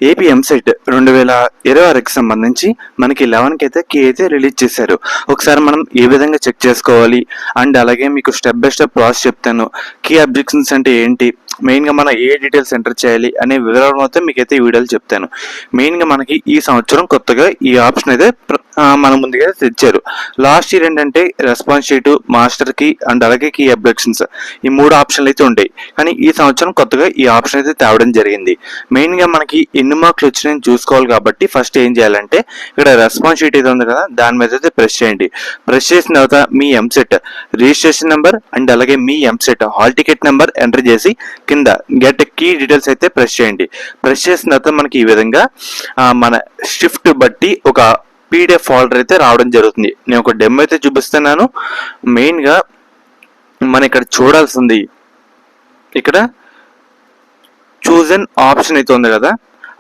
AP EAMCET 2026కి సంబంధించి మనకి 11కి అయితే కీ అయితే రిలీజ్ చేశారు. ఒకసారి మనం ఏ విధంగా చెక్ చేసుకోవాలి అండ్ అలాగే మీకు స్టెప్ బై స్టెప్ ప్రాసెస్ చెప్తాను. కీ అబ్జెక్షన్స్ అంటే ఏంటి, మెయిన్గా మనం ఏ డీటెయిల్స్ ఎంటర్ చేయాలి అనే వివరాలు మొత్తం మీకైతే ఈ వీడియోలో చెప్తాను. మెయిన్గా మనకి ఈ సంవత్సరం కొత్తగా ఈ ఆప్షన్ అయితే మన ముందుగా తెచ్చారు. లాస్ట్ ఇయర్ ఏంటంటే response sheet, master key and అలాగే కీ అబ్జెక్షన్స్ ఈ 3 ఆప్షన్లు అయితే ఉంటాయి. కానీ ఈ సంవత్సరం కొత్తగా ఈ ఆప్షన్ అయితే తేవడం జరిగింది. మెయిన్గా మనకి ఎన్ని మార్కులు వచ్చినాయని చూసుకోవాలి కాబట్టి ఫస్ట్ ఏం చేయాలంటే ఇక్కడ రెస్పాన్స్ షీట్ అయితే ఉంది కదా, దాని మీద అయితే ప్రెస్ చేయండి. ప్రెస్ చేసిన తర్వాత మీ ఎంసెట్ రిజిస్ట్రేషన్ నెంబర్ అండ్ అలాగే మీ EAMCET hall ticket number enter చేసి కింద గెట్ కీ డీటెయిల్స్ అయితే ప్రెస్ చేయండి. ప్రెస్ చేసిన తర్వాత మనకి ఈ విధంగా మన షిఫ్ట్ బట్టి ఒక పీడిఎఫ్ ఫోల్డర్ అయితే రావడం జరుగుతుంది. నేను ఒక డెమో అయితే చూపిస్తున్నాను. మెయిన్గా మనం ఇక్కడ చూడాల్సింది ఇక్కడ చూజన్ ఆప్షన్ అయితే ఉంది కదా,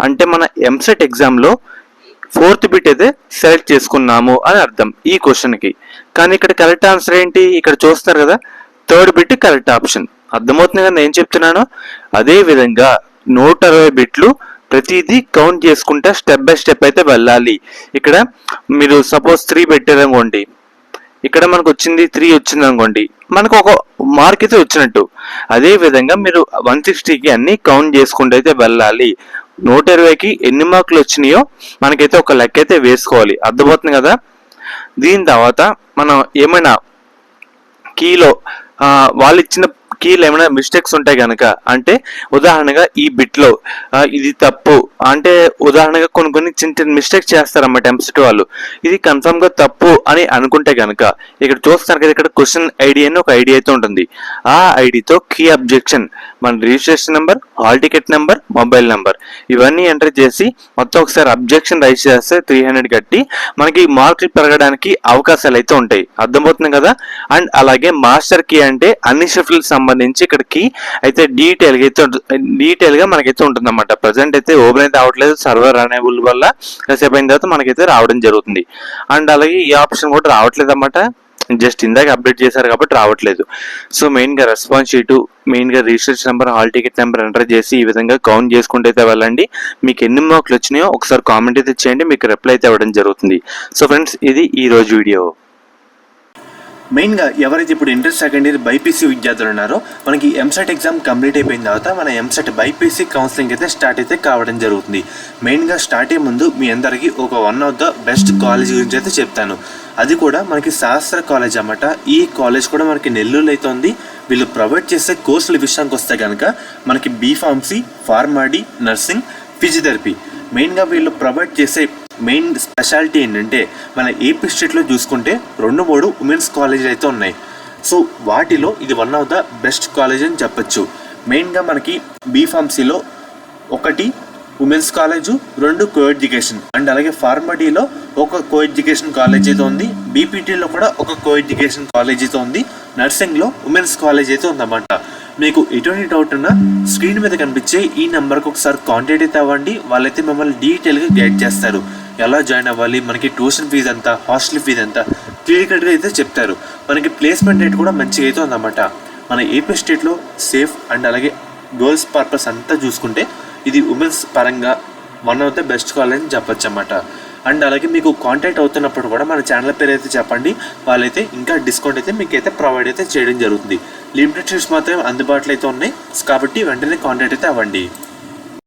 అంటే మన ఎంసెట్ ఎగ్జామ్లో 4th బిట్ అయితే సెలెక్ట్ చేసుకున్నాము అని అర్థం ఈ క్వశ్చన్కి. కానీ ఇక్కడ కరెక్ట్ ఆన్సర్ ఏంటి, ఇక్కడ చూస్తారు కదా 3rd బిట్ కరెక్ట్ ఆప్షన్. అర్థమవుతుంది కదా నేను చెప్తున్నాను. అదే విధంగా 160 బిట్లు ప్రతిదీ కౌంట్ చేసుకుంటే స్టెప్ బై స్టెప్ అయితే వెళ్ళాలి. ఇక్కడ మీరు సపోజ్ 3 పెట్టారనుకోండి, ఇక్కడ మనకు వచ్చింది 3 వచ్చింది అనుకోండి, మనకు ఒక మార్క్ అయితే వచ్చినట్టు. అదే విధంగా మీరు 160కి అన్ని కౌంట్ చేసుకుంటూ అయితే వెళ్ళాలి. 120కి ఎన్ని మార్కులు వచ్చినాయో మనకైతే ఒక లెక్క అయితే వేసుకోవాలి. అర్థమవుతుంది కదా. దీని తర్వాత మనం ఏమైనా కీలో వాళ్ళు ఇచ్చిన కీలో ఏమైనా మిస్టేక్స్ ఉంటాయి కనుక, అంటే ఉదాహరణగా ఈ బిట్లో ఇది తప్పు అంటే ఉదాహరణగా కొన్ని చిన్న చిన్న మిస్టేక్స్ చేస్తారన్నమాట ఎంసెట్ వాళ్ళు, ఇది కన్ఫర్మ్గా తప్పు అని అనుకుంటే కనుక ఇక్కడ చూస్తారు కదా, ఇక్కడ క్వశ్చన్ ఐడి అని ఒక ఐడి అయితే ఉంటుంది. ఆ ఐడితో కీ అబ్జెక్షన్, మన registration number, hall ticket number, mobile number ఇవన్నీ ఎంటర్ చేసి మొత్తం ఒకసారి అబ్జెక్షన్ రైజ్ చేస్తే 300 కట్టి మనకి మార్కులు పెరగడానికి అవకాశాలు అయితే ఉంటాయి. అర్థమవుతుంది కదా. అండ్ అలాగే మాస్టర్ కీ అంటే అన్ని షిఫ్ట్లకు సంబంధించి ఇక్కడ కీ అయితే డీటెయిల్ గా మనకైతే ఉంటుందన్నమాట. ప్రజెంట్ అయితే ఓపెన్ అయితే అవట్లేదు, సర్వర్ అనేబుల్ వల్ల కాసేపు అయిన తర్వాత మనకైతే రావడం జరుగుతుంది. అండ్ అలాగే ఈ ఆప్షన్ కూడా రావట్లేదు అన్నమాట, జస్ట్ ఇందాక అప్డేట్ చేశారు కాబట్టి రావట్లేదు. సో మెయిన్గా రెస్పాన్స్ షీటు, మెయిన్గా registration number, hall ticket number enter చేసి ఈ విధంగా కౌంట్ చేసుకుంటూ అయితే వెళ్ళండి. మీకు ఎన్ని మార్కులు వచ్చినాయో ఒకసారి కామెంట్ అయితే చేయండి, మీకు రిప్లై అయితే ఇవ్వడం జరుగుతుంది. సో ఫ్రెండ్స్, ఇది ఈ రోజు వీడియో. మెయిన్గా ఎవరైతే ఇప్పుడు ఇంటర్ సెకండ్ ఇయర్ బైపీసీ విద్యార్థులు ఉన్నారో, మనకి ఎంసెట్ ఎగ్జామ్ కంప్లీట్ అయిపోయిన తర్వాత మన ఎంసెట్ బైపీసీ కౌన్సిలింగ్ అయితే స్టార్ట్ అయితే కావడం జరుగుతుంది. మెయిన్గా స్టార్ట్ అయ్యే ముందు మీ అందరికీ ఒక one of the best college గురించి అయితే చెప్తాను. అది కూడా మనకి శాస్త్ర కాలేజ్ అన్నమాట. ఈ కాలేజ్ కూడా మనకి నెల్లూరులో అయితే ఉంది. వీళ్ళు ప్రొవైడ్ చేసే కోర్సుల విషయానికి వస్తే కనుక మనకి బీఫార్మసీ, ఫార్మాడీ, నర్సింగ్, ఫిజియోథెరపీ మెయిన్గా వీళ్ళు ప్రొవైడ్ చేసే మెయిన్ స్పెషాలిటీ ఏంటంటే మన ఏపీ స్టేట్లో చూసుకుంటే 2-3 ఉమెన్స్ కాలేజీలు అయితే ఉన్నాయి. సో వాటిలో ఇది one of the best college అని చెప్పచ్చు. మెయిన్గా మనకి బీఫార్మసీలో 1 women's college, 2 co education and అలాగే ఫార్మడీలో ఒక కో ఎడ్యుకేషన్ కాలేజ్ అయితే ఉంది. బీపీటీలో కూడా ఒక కో ఎడ్యుకేషన్ కాలేజ్ అయితే ఉంది. నర్సింగ్లో ఉమెన్స్ కాలేజ్ అయితే ఉందన్నమాట. మీకు ఎటువంటి డౌట్ ఉన్నా స్క్రీన్ మీద కనిపించే ఈ నెంబర్కి ఒకసారి కాంటాక్ట్ అయితే అవ్వండి. వాళ్ళైతే మిమ్మల్ని డీటెయిల్గా గైడ్ చేస్తారు. ఎలా జాయిన్ అవ్వాలి, మనకి ట్యూషన్ ఫీజు ఎంత, హాస్టల్ ఫీజు ఎంత క్లియర్గా అయితే చెప్తారు. మనకి ప్లేస్మెంట్ రేట్ కూడా మంచిగా అయితే ఉందన్నమాట. మన ఏపీ స్టేట్లో సేఫ్ అండ్ అలాగే గర్ల్స్ పర్పస్ అంతా చూసుకుంటే ఇది ఉమెన్స్ పరంగా one of the best college అని చెప్పచ్చు అన్నమాట. అండ్ అలాగే మీకు కాంటాక్ట్ అవుతున్నప్పుడు కూడా మన ఛానల్ పేరు అయితే చెప్పండి. వాళ్ళైతే ఇంకా డిస్కౌంట్ అయితే మీకు అయితే ప్రొవైడ్ అయితే చేయడం జరుగుతుంది. లిమిటెడ్ సీట్స్ మాత్రమే అందుబాటులో అయితే ఉన్నాయి కాబట్టి వెంటనే కాంటాక్ట్ అయితే అవ్వండి.